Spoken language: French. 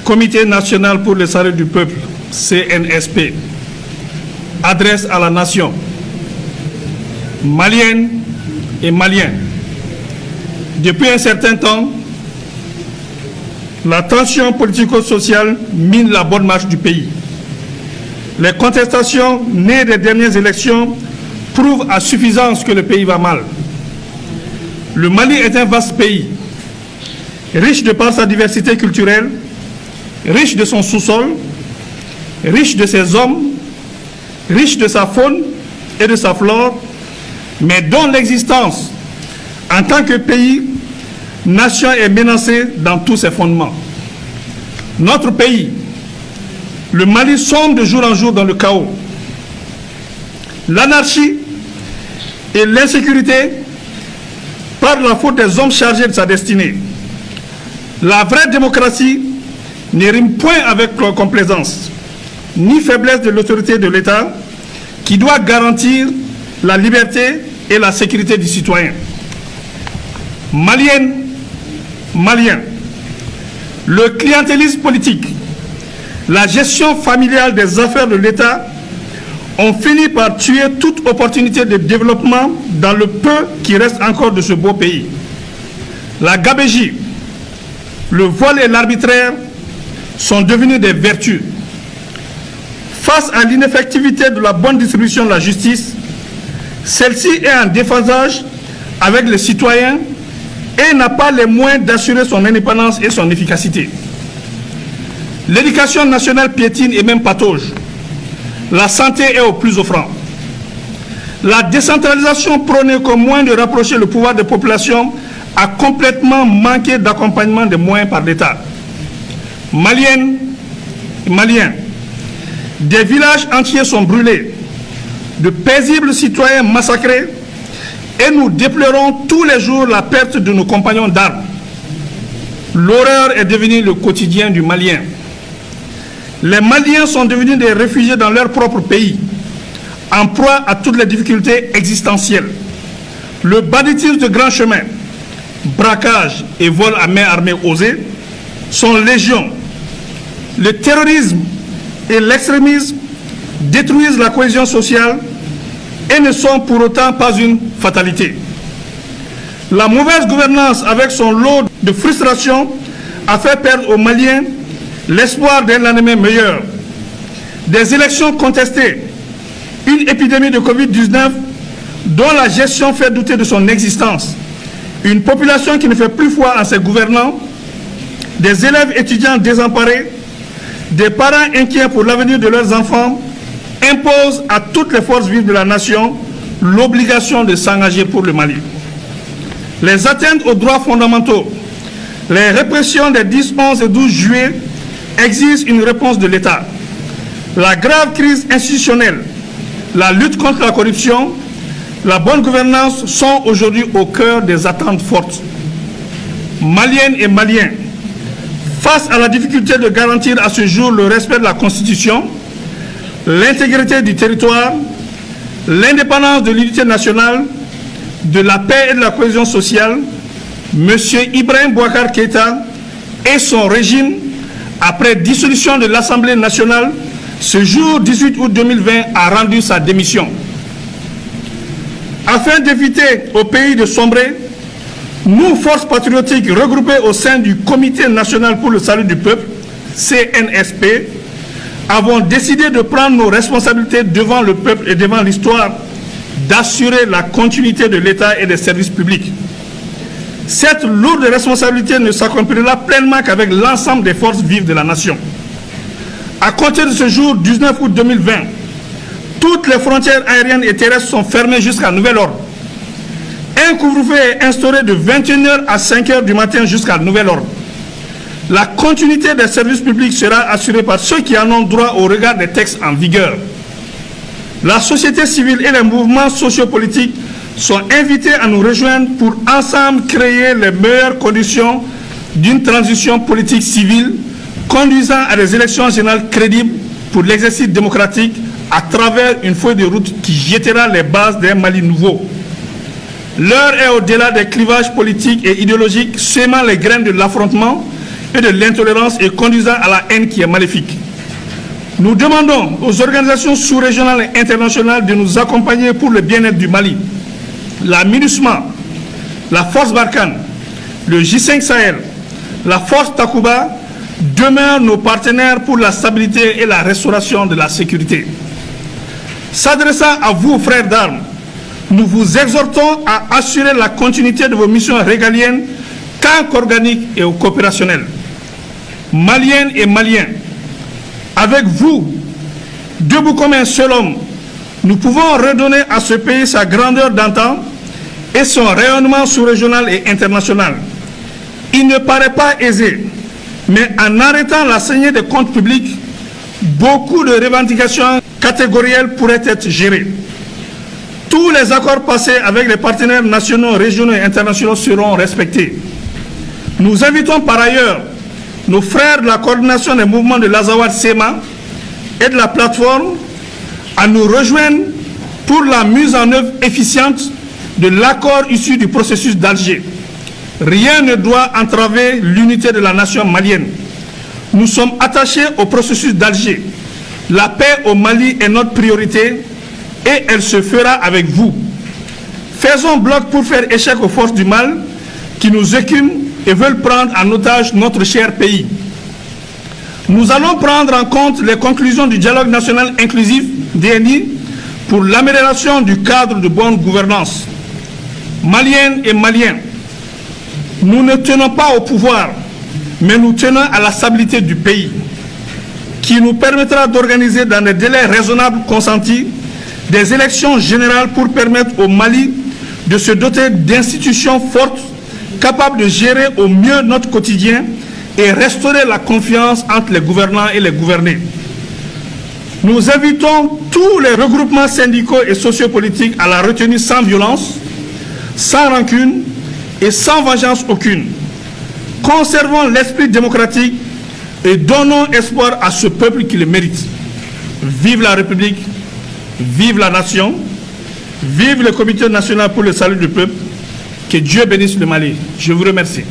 Comité national pour le salut du peuple, CNSP, adresse à la nation, malienne et maliens. Depuis un certain temps, la tension politico-sociale mine la bonne marche du pays. Les contestations nées des dernières élections prouvent à suffisance que le pays va mal. Le Mali est un vaste pays, riche de par sa diversité culturelle, riche de son sous-sol, riche de ses hommes, riche de sa faune et de sa flore, mais dont l'existence en tant que pays, nation est menacée dans tous ses fondements. Notre pays, le Mali, sombre de jour en jour dans le chaos. L'anarchie et l'insécurité par la faute des hommes chargés de sa destinée. La vraie démocratie ne rime point avec complaisance, ni faiblesse de l'autorité de l'État qui doit garantir la liberté et la sécurité du citoyen. Maliennes, Maliens, le clientélisme politique, la gestion familiale des affaires de l'État ont fini par tuer toute opportunité de développement dans le peu qui reste encore de ce beau pays. La gabégie, le vol et l'arbitraire sont devenus des vertus. Face à l'ineffectivité de la bonne distribution de la justice, celle-ci est en déphasage avec les citoyens et n'a pas les moyens d'assurer son indépendance et son efficacité. L'éducation nationale piétine et même patauge. La santé est au plus offrant. La décentralisation prônée comme moyen de rapprocher le pouvoir des populations a complètement manqué d'accompagnement des moyens par l'État. Maliennes et Maliens, des villages entiers sont brûlés, de paisibles citoyens massacrés, et nous déplorons tous les jours la perte de nos compagnons d'armes. L'horreur est devenue le quotidien du Malien. Les Maliens sont devenus des réfugiés dans leur propre pays, en proie à toutes les difficultés existentielles. Le banditisme de grand chemin, braquage et vol à main armée osés sont légion. Le terrorisme et l'extrémisme détruisent la cohésion sociale et ne sont pour autant pas une fatalité. La mauvaise gouvernance avec son lot de frustration a fait perdre aux Maliens l'espoir d'un lendemain meilleur. Des élections contestées, une épidémie de Covid-19 dont la gestion fait douter de son existence, une population qui ne fait plus foi en ses gouvernants, des élèves étudiants désemparés, des parents inquiets pour l'avenir de leurs enfants, imposent à toutes les forces vives de la nation l'obligation de s'engager pour le Mali. Les atteintes aux droits fondamentaux, les répressions des 10, 11 et 12 juillet exigent une réponse de l'État. La grave crise institutionnelle, la lutte contre la corruption, la bonne gouvernance sont aujourd'hui au cœur des attentes fortes. Maliennes et Maliens, face à la difficulté de garantir à ce jour le respect de la Constitution, l'intégrité du territoire, l'indépendance de l'unité nationale, de la paix et de la cohésion sociale, M. Ibrahim Boubacar Keïta et son régime, après dissolution de l'Assemblée nationale, ce jour 18 août 2020, a rendu sa démission. Afin d'éviter au pays de sombrer, nous, forces patriotiques regroupées au sein du Comité national pour le salut du peuple, CNSP, avons décidé de prendre nos responsabilités devant le peuple et devant l'histoire, d'assurer la continuité de l'État et des services publics. Cette lourde responsabilité ne s'accomplira pleinement qu'avec l'ensemble des forces vives de la nation. À compter de ce jour 19 août 2020, toutes les frontières aériennes et terrestres sont fermées jusqu'à nouvel ordre. Un couvre-feu est instauré de 21h à 5h du matin jusqu'à nouvel ordre. La continuité des services publics sera assurée par ceux qui en ont droit au regard des textes en vigueur. La société civile et les mouvements sociopolitiques sont invités à nous rejoindre pour ensemble créer les meilleures conditions d'une transition politique civile conduisant à des élections générales crédibles pour l'exercice démocratique à travers une feuille de route qui jettera les bases d'un Mali nouveau. L'heure est au-delà des clivages politiques et idéologiques, sémant les graines de l'affrontement et de l'intolérance et conduisant à la haine qui est maléfique. Nous demandons aux organisations sous-régionales et internationales de nous accompagner pour le bien-être du Mali. La MINUSMA, la Force Barkhane, le J5 Sahel, la Force Takuba demeurent nos partenaires pour la stabilité et la restauration de la sécurité. S'adressant à vous, frères d'armes, nous vous exhortons à assurer la continuité de vos missions régaliennes tant qu'organiques et coopérationnelles. Maliennes et Maliens, avec vous, debout comme un seul homme, nous pouvons redonner à ce pays sa grandeur d'antan et son rayonnement sous-régional et international. Il ne paraît pas aisé, mais en arrêtant la saignée des comptes publics, beaucoup de revendications catégorielles pourraient être gérées. Tous les accords passés avec les partenaires nationaux, régionaux et internationaux seront respectés. Nous invitons par ailleurs nos frères de la coordination des mouvements de l'Azawad-Sema et de la plateforme à nous rejoindre pour la mise en œuvre efficiente de l'accord issu du processus d'Alger. Rien ne doit entraver l'unité de la nation malienne. Nous sommes attachés au processus d'Alger. La paix au Mali est notre priorité et elle se fera avec vous. Faisons bloc pour faire échec aux forces du mal qui nous écument et veulent prendre en otage notre cher pays. Nous allons prendre en compte les conclusions du dialogue national inclusif DNI pour l'amélioration du cadre de bonne gouvernance. Maliennes et Maliens, nous ne tenons pas au pouvoir, mais nous tenons à la stabilité du pays, qui nous permettra d'organiser dans des délais raisonnables consentis des élections générales pour permettre au Mali de se doter d'institutions fortes capables de gérer au mieux notre quotidien et restaurer la confiance entre les gouvernants et les gouvernés. Nous invitons tous les regroupements syndicaux et sociopolitiques à la retenue sans violence, sans rancune et sans vengeance aucune. Conservons l'esprit démocratique et donnons espoir à ce peuple qui le mérite. Vive la République, vive la nation, vive le Comité national pour le salut du peuple. Que Dieu bénisse le Mali. Je vous remercie.